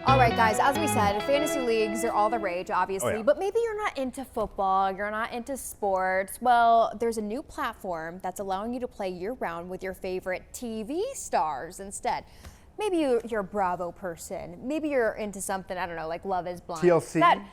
All right, guys, as we said, fantasy leagues are all the rage, obviously, but maybe you're not into football, you're not into sports. Well, there's a new platform that's allowing you to play year-round with your favorite TV stars instead. Maybe you're a Bravo person. Maybe you're into something, I don't know, like Love is Blind. TLC?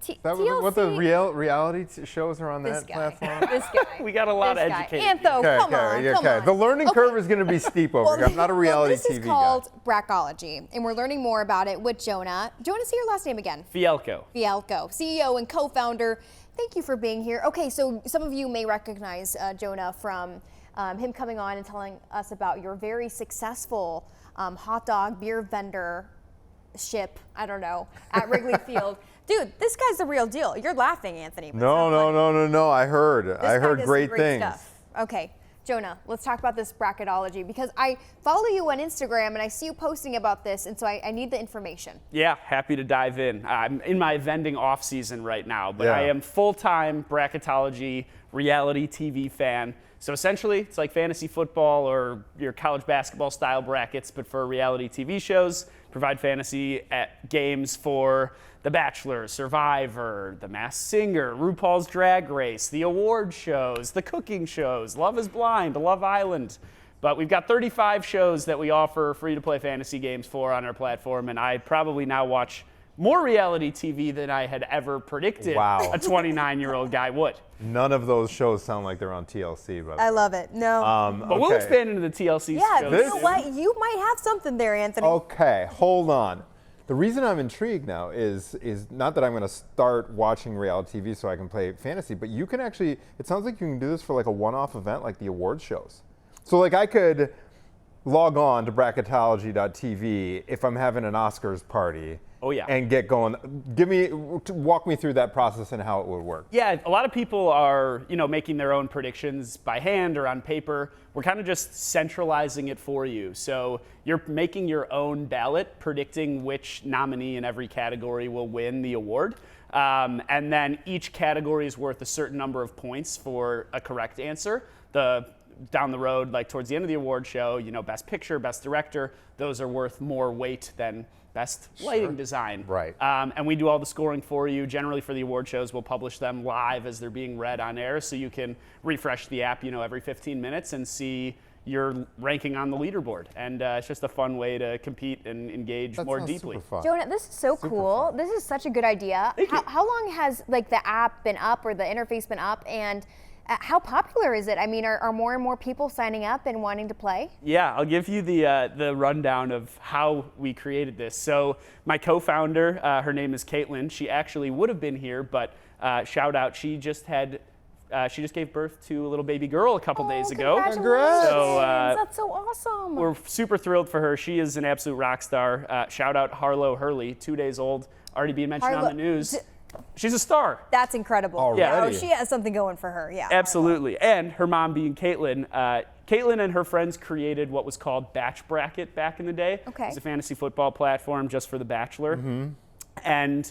TLC? What the reality shows are on that platform? This guy. We got a lot of education. Antho, come on. The learning curve is going to be steep over here. I'm not a reality TV guy. This is called Bracketology, and we're learning more about it with Jonah. Do you want to say your last name again? Fielko. Fielko, CEO and co-founder. Thank you for being here. Okay, so some of you may recognize Jonah from him coming on and telling us about your very successful hot dog beer vendor ship, I don't know, at Wrigley Field. Dude, this guy's the real deal. You're laughing, Anthony. No. I heard great things. Stuff. Okay, Jonah, let's talk about this bracketology because I follow you on Instagram and I see you posting about this, and so I need the information. Yeah, happy to dive in. I'm in my vending off season right now, but I am full-time bracketology reality TV fan. So essentially, it's like fantasy football or your college basketball style brackets, but for reality TV shows. Provide fantasy at games for The Bachelor, Survivor, The Masked Singer, RuPaul's Drag Race, the award shows, the cooking shows, Love is Blind, Love Island. But we've got 35 shows that we offer free-to-play fantasy games for on our platform, and I probably now watch more reality TV than I had ever predicted a 29-year-old guy would. None of those shows sound like they're on TLC, but I love it. No. But we'll expand into the TLC shows. You know what? You might have something there, Anthony. Okay, hold on. The reason I'm intrigued now is not that I'm going to start watching reality TV so I can play fantasy, but you can actually, it sounds like you can do this for like a one-off event like the award shows. So like I could log on to bracketology.tv if I'm having an Oscars party. Oh yeah. And get going. Walk me through that process and how it would work. Yeah, a lot of people are, making their own predictions by hand or on paper. We're kind of just centralizing it for you. So you're making your own ballot, predicting which nominee in every category will win the award. And then each category is worth a certain number of points for a correct answer. Down the road, like towards the end of the award show, best picture, best director, those are worth more weight than best lighting design. Right. And we do all the scoring for you. Generally for the award shows, we'll publish them live as they're being read on air, so you can refresh the app, every 15 minutes and see your ranking on the leaderboard. And it's just a fun way to compete and engage more deeply. Super fun. Jonah, this is so cool. Fun. This is such a good idea. How long has the app been up or the interface been up, and how popular is it? I mean, are more and more people signing up and wanting to play? Yeah, I'll give you the rundown of how we created this. So my co-founder, her name is Caitlin. She actually would have been here, but shout out, she just gave birth to a little baby girl a couple days ago. Congrats! So, that's so awesome. We're super thrilled for her. She is an absolute rock star. Shout out Harlow Hurley, 2 days old, already being mentioned on the news. She's a star. That's incredible. Already. Yeah, she has something going for her. Yeah. Absolutely. And her mom being Caitlin. Caitlin and her friends created what was called Batch Bracket back in the day. Okay. It's a fantasy football platform just for The Bachelor. Mm-hmm. And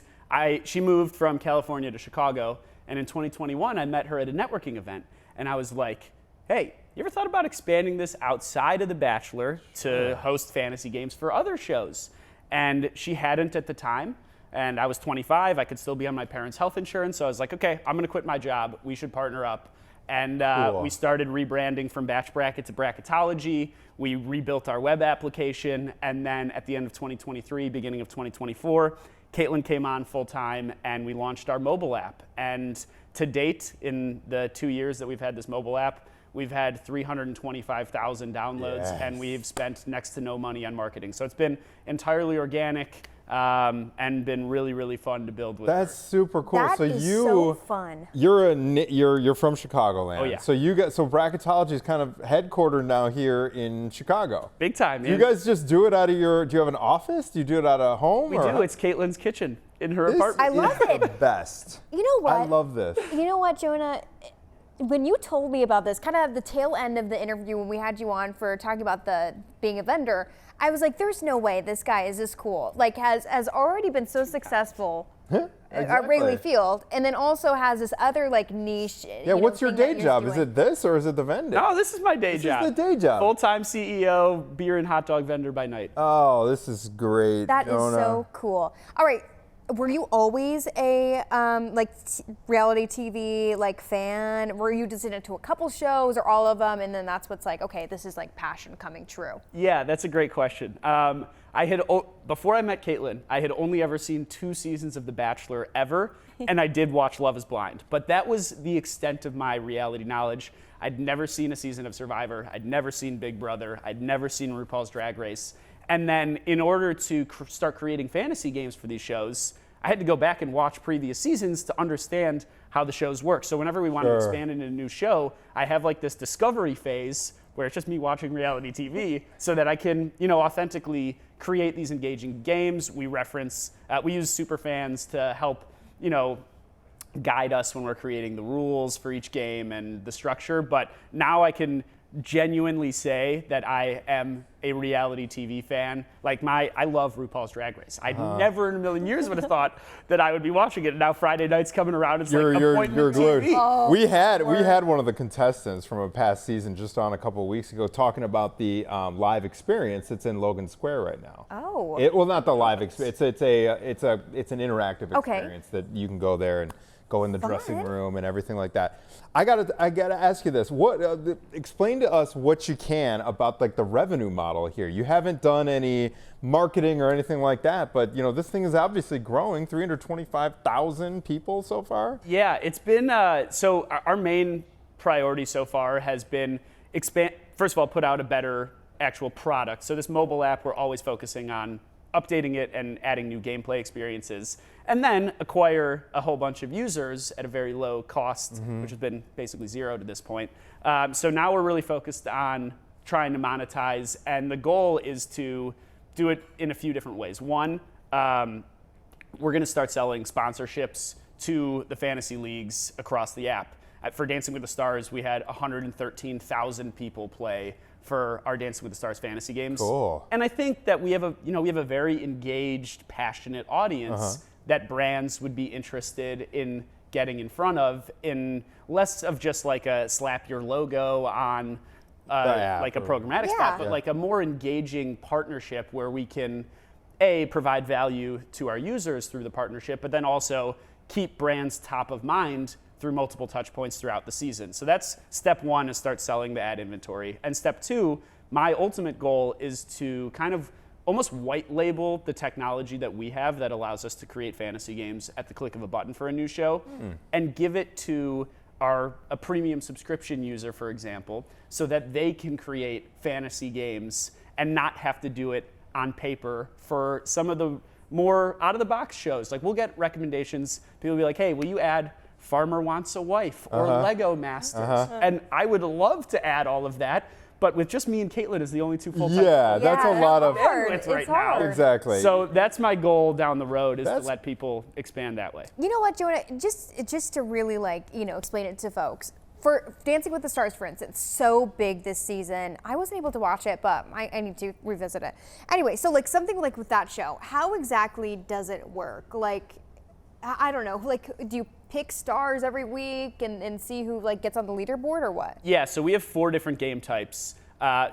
she moved from California to Chicago. And in 2021, I met her at a networking event. And I was like, hey, you ever thought about expanding this outside of The Bachelor to host fantasy games for other shows? And she hadn't at the time. And I was 25, I could still be on my parents' health insurance, so I was like, okay, I'm gonna quit my job, we should partner up. And we started rebranding from Batch Bracket to Bracketology. We rebuilt our web application, and then at the end of 2023, beginning of 2024, Caitlin came on full time and we launched our mobile app. And to date, in the 2 years that we've had this mobile app, we've had 325,000 downloads, and we've spent next to no money on marketing. So it's been entirely organic. And been really, really fun to build with. That's super cool. That is so fun. You're from Chicagoland. Oh yeah. So Bracketology is kind of headquartered now here in Chicago. Big time. Do you guys just do it out of do you have an office? Do you do it out of home? We do. It's Caitlin's kitchen in her apartment. I love it. The best. You know what? I love this. You know what, Jonah? When you told me about this, kind of the tail end of the interview when we had you on for talking about being a vendor, I was like, there's no way this guy is this cool. Like, has already been so successful at Wrigley Field, and then also has this other like niche. Yeah, what's your day job? Is it this or is it the vending? No, this is my day job. This is the day job. Full-time CEO, beer and hot dog vendor by night. Oh, this is great. That is so cool. All right. Were you always a reality TV fan? Were you just into a couple shows or all of them, and then that's what's like, okay, this is like passion coming true? Yeah, that's a great question. Before I met Caitlin, I had only ever seen 2 seasons of The Bachelor ever, and I did watch Love is Blind. But that was the extent of my reality knowledge. I'd never seen a season of Survivor. I'd never seen Big Brother. I'd never seen RuPaul's Drag Race. And then in order to start creating fantasy games for these shows, I had to go back and watch previous seasons to understand how the shows work. So whenever we want to expand into a new show, I have like this discovery phase where it's just me watching reality TV so that I can, authentically create these engaging games. We use superfans to help, guide us when we're creating the rules for each game and the structure. But now I can genuinely say that I am a reality TV fan. I love RuPaul's Drag Race. I never in a million years would have thought that I would be watching it. And now Friday night's coming around. It's appointment you're glued. TV. Oh, we had one of the contestants from a past season just on a couple of weeks ago talking about the live experience that's in Logan Square right now. Oh. Well, not the live experience. It's an interactive experience that you can go there and go in the dressing room and everything like that. I gotta ask you this. Explain to us what you can about the revenue model here. You haven't done any marketing or anything like that, but this thing is obviously growing. 325,000 people so far. Yeah, it's been so our main priority so far has been first of all, put out a better actual product. So this mobile app, we're always focusing on updating it and adding new gameplay experiences, and then acquire a whole bunch of users at a very low cost, which has been basically zero to this point. So now we're really focused on trying to monetize, and the goal is to do it in a few different ways. One, we're going to start selling sponsorships to the fantasy leagues across the app. For Dancing with the Stars, we had 113,000 people play for our Dancing with the Stars fantasy games. Cool. And I think that we have a very engaged, passionate audience that brands would be interested in getting in front of, in less of just like a slap your logo on a programmatic spot, but like a more engaging partnership where we can provide value to our users through the partnership, but then also keep brands top of mind through multiple touch points throughout the season. So that's step one, is start selling the ad inventory. And step two, my ultimate goal is to kind of almost white label the technology that we have that allows us to create fantasy games at the click of a button for a new show and give it to a premium subscription user, for example, so that they can create fantasy games and not have to do it on paper for some of the more out-of-the-box shows. Like, we'll get recommendations. People will be like, hey, will you add Farmer Wants a Wife or Lego Masters? And I would love to add all of that, but with just me and Caitlin as the only two full-time that's a lot of bandwidth right now. Exactly. So that's my goal down the road, is to let people expand that way. You know what, Jonah? Just to really explain it to folks. For Dancing with the Stars, for instance, so big this season. I wasn't able to watch it, but I need to revisit it. Anyway, so something like with that show, how exactly does it work? I don't know, do you pick stars every week and see who gets on the leaderboard or what? Yeah, so we have 4 different game types.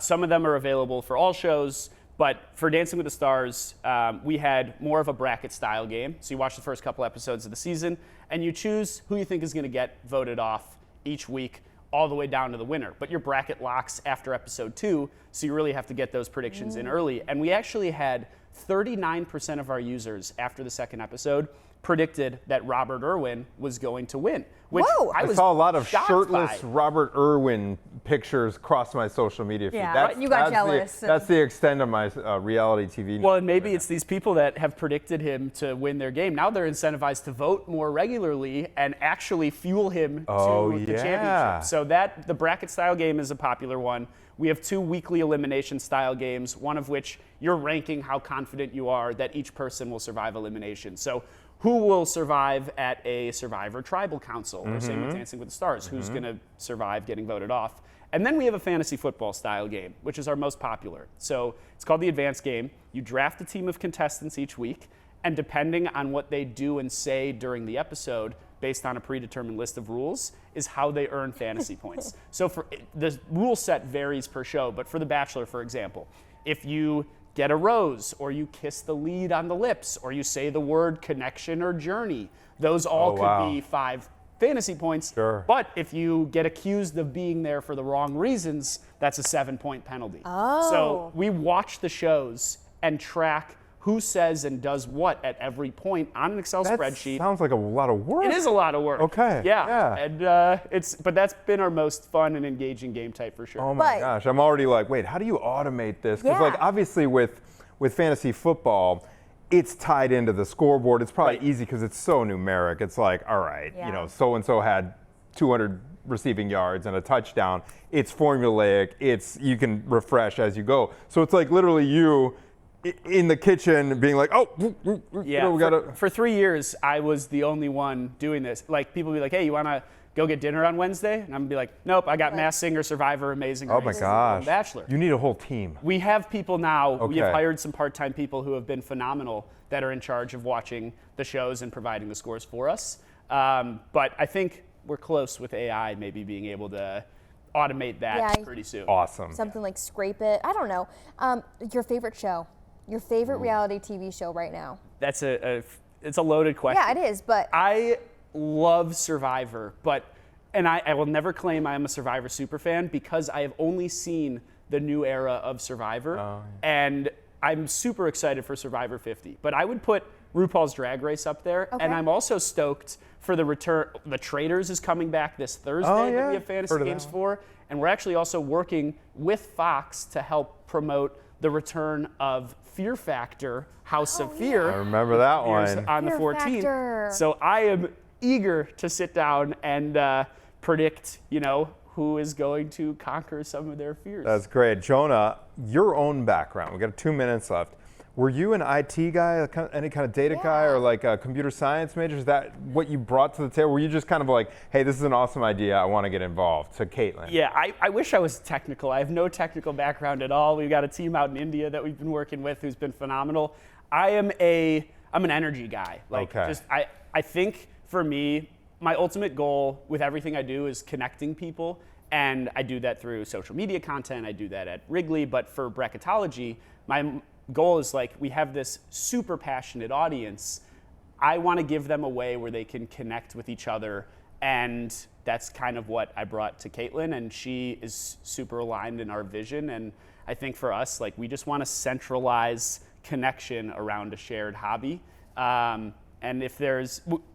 Some of them are available for all shows, but for Dancing with the Stars, we had more of a bracket style game. So you watch the first couple episodes of the season and you choose who you think is going to get voted off each week, all the way down to the winner. But your bracket locks after episode 2, so you really have to get those predictions in early. And we actually had 39% of our users after the second episode predicted that Robert Irwin was going to win. Which Whoa. I saw a lot of shirtless Robert Irwin pictures cross my social media feed. Yeah, you got jealous. That's the extent of my reality TV. Well, and maybe it's these people that have predicted him to win their game. Now they're incentivized to vote more regularly and actually fuel him to the championship. So the bracket style game is a popular one. We have 2 weekly elimination style games, one of which you're ranking how confident you are that each person will survive elimination. So who will survive at a Survivor Tribal Council, or same with Dancing with the Stars, who's going to survive getting voted off. And then we have a fantasy football style game, which is our most popular. So it's called the Advanced Game. You draft a team of contestants each week, And depending on what they do and say during the episode, based on a predetermined list of rules, is how they earn fantasy points. So the rule set varies per show, but for The Bachelor, for example, if you get a rose, or you kiss the lead on the lips, or you say the word connection or journey, those all could be 5 fantasy points. Sure. But if you get accused of being there for the wrong reasons, that's a 7-point penalty. Oh. So we watch the shows and track who says and does what at every point on an Excel spreadsheet. Sounds like a lot of work. It is a lot of work. Okay. Yeah. And but that's been our most fun and engaging game type for sure. Oh my But- gosh, I'm already like, wait, how do you automate this? Because like Yeah. obviously with fantasy football, it's tied into the scoreboard. It's probably Right. easy because it's so numeric. It's like, all right, Yeah. you know, so and so had 200 receiving yards and a touchdown. It's formulaic. You can refresh as you go. So it's like literally you in the kitchen being like, oh, Yeah, we gotta. for 3 years, I was the only one doing this. Like, people be like, hey, you want to go get dinner on Wednesday? And I'm going to be like, nope, I got Masked Singer, Survivor, Amazing Oh my Race, gosh. Bachelor. You need a whole team. We have people now, we have Okay. hired some part-time people who have been phenomenal that are in charge of watching the shows and providing the scores for us. But I think we're close with AI maybe being able to automate that Yeah. pretty soon. Awesome. Something like Scrape It. I don't know. Your favorite show? Your favorite reality TV show right now? That's it's a loaded question. Yeah, it is, but I love Survivor, and I will never claim I am a Survivor superfan because I have only seen the new era of Survivor, and I'm super excited for Survivor 50. But I would put RuPaul's Drag Race up there, and I'm also stoked for the return. The Traitors is coming back this Thursday that yeah. we have fantasy Heard of games that for, and we're actually also working with Fox to help promote the return of Fear Factor, House of Fear. I remember that Years one. on the Fear 14th. Factor. So I am eager to sit down and predict, who is going to conquer some of their fears. That's great. Jonah, your own background. We got 2 minutes left. Were you an IT guy, any kind of data guy, or like a computer science major? Is that what you brought to the table? Were you just kind of like, hey, this is an awesome idea, I want to get involved, to Caitlin? Yeah, I wish I was technical. I have no technical background at all. We've got a team out in India that we've been working with who's been phenomenal. I'm an energy guy. Okay. I think for me, my ultimate goal with everything I do is connecting people, and I do that through social media content. I do that at Wrigley, but for Bracketology, my goal is we have this super passionate audience. I want to give them a way where they can connect with each other, and that's kind of what I brought to Caitlin, and she is super aligned in our vision. And I think for us, we just want to centralize connection around a shared hobby. And if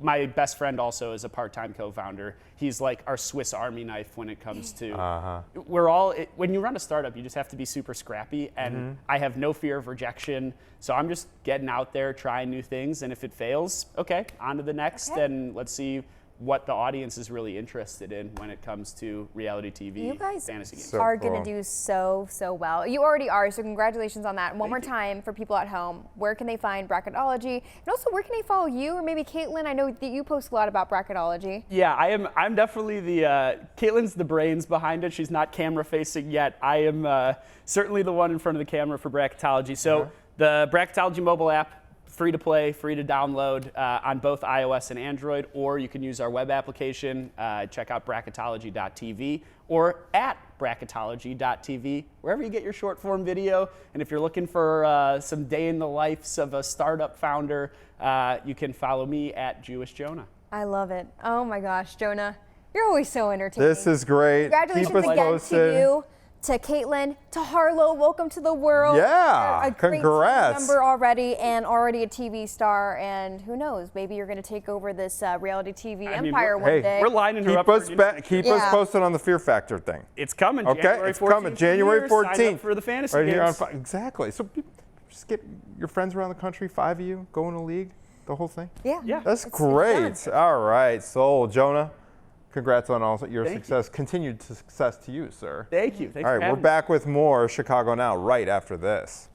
my best friend also is a part-time co-founder. He's like our Swiss Army knife when it comes to, when you run a startup, you just have to be super scrappy, and I have no fear of rejection. So I'm just getting out there, trying new things. And if it fails, okay, on to the next, and let's see what the audience is really interested in when it comes to reality TV, you guys fantasy games. So are cool. going to do so well. You already are, so congratulations on that. One more you. time for people at home, where can they find Bracketology? And also, where can they follow you, or maybe Caitlin? I know that you post a lot about Bracketology. Yeah, I'm definitely Caitlin's the brains behind it. She's not camera facing yet. I am certainly the one in front of the camera for Bracketology. So the Bracketology mobile app, free to play, free to download on both iOS and Android, or you can use our web application. Check out bracketology.tv or at bracketology.tv, wherever you get your short form video. And if you're looking for some day in the lives of a startup founder, you can follow me at Jewish Jonah. I love it. Oh my gosh, Jonah, you're always so entertaining. This is great. Congratulations Keep us again posted. to you, to Caitlin, to Harlow. Welcome to the world. Yeah, You're a great congrats. team member already, and already a TV star. And who knows, maybe you're going to take over this reality TV empire one day. We're lining her Keep up. us for keep us Yeah. posted on the Fear Factor thing. It's coming. Okay, January it's 14th coming. January here. 14th. Sign up for the fantasy right games. here on exactly. So just get your friends around the country, 5 of you, go in a league, the whole thing. Yeah. That's It's great. done. All right, so Jonah, congrats on all your success. Continued success to you, sir. Thank you. Thanks All for right, we're having me. back with more Chicago Now right after this.